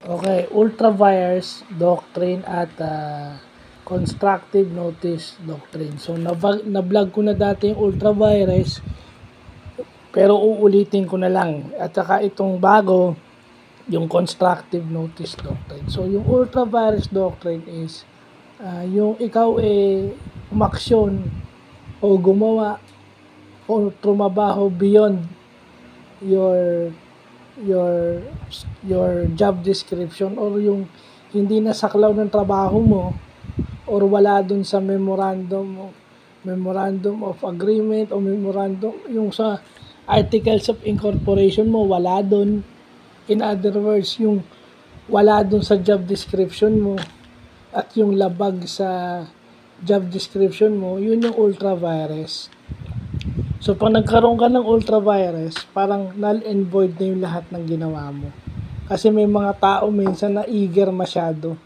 Okay, ultra vires doctrine at constructive notice doctrine. So, na-vlog ko na dati yung ultra vires, pero uulitin ko na lang. At saka itong bago, yung constructive notice doctrine. So, yung ultra vires doctrine is yung ikaw umaksyon o gumawa o trumabaho beyond your your your job description or yung hindi na saklaw ng trabaho mo or wala dun sa memorandum of agreement o memorandum yung sa articles of incorporation mo, wala dun. In other words, yung wala dun sa job description mo at yung labag sa job description mo, yun yung ultra vires. So, pag nagkaroon ka ng ultra vires, parang null and void na yung lahat ng ginawa mo. Kasi may mga tao minsan na eager masyado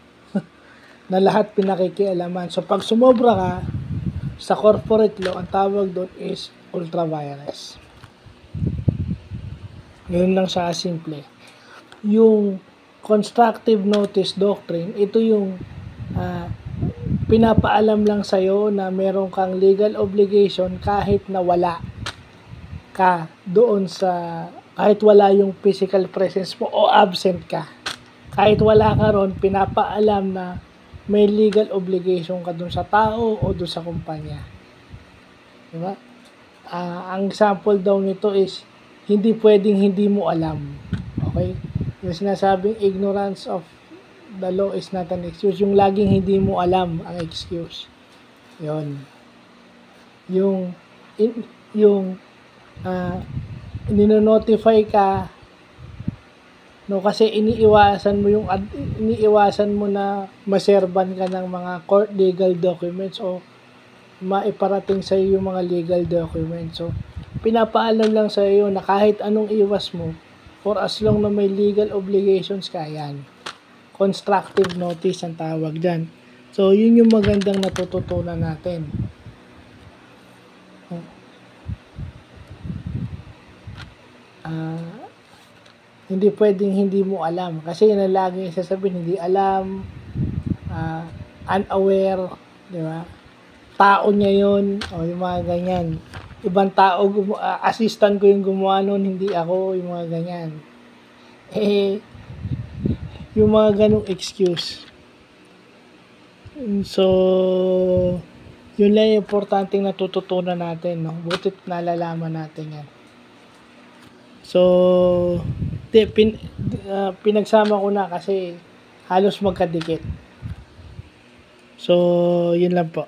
na lahat pinakikialaman. So, pag sumobra ka, sa corporate law, ang tawag doon is ultra vires. Yun lang siya simple. Yung constructive notice doctrine, ito yung pinapaalam lang sa'yo na meron kang legal obligation kahit na wala ka doon sa, kahit wala yung physical presence mo o absent ka. Kahit wala ka ron, pinapaalam na may legal obligation ka doon sa tao o doon sa kumpanya. Diba? Ang example daw nito is, hindi pwedeng hindi mo alam. Okay? Yung sinasabing ignorance of the law is not an excuse. Yung laging hindi mo alam ang excuse. Yun. Yung nino-notify ka no kasi iniiwasan mo na maserban ka ng mga court legal documents o maiparating sa iyo yung mga legal documents. So pinapaalam lang sa iyo na kahit anong iwas mo for as long na may legal obligations ka, yan. Constructive notice ang tawag dyan. So yun yung magandang natututunan natin. Hindi pwedeng hindi mo alam kasi yun ang lagi sasabihin, hindi alam, unaware, di ba? Tao niya yun, o yung mga ganyan. Ibang tao, assistant ko yung gumawa nun, hindi ako, yung mga ganyan. Yung mga ganong excuse. So, yun lang yung importanteng natututunan natin, no? Butit nalalaman natin yan. So, pinagsama ko na kasi halos magkadikit. So, yun lang po.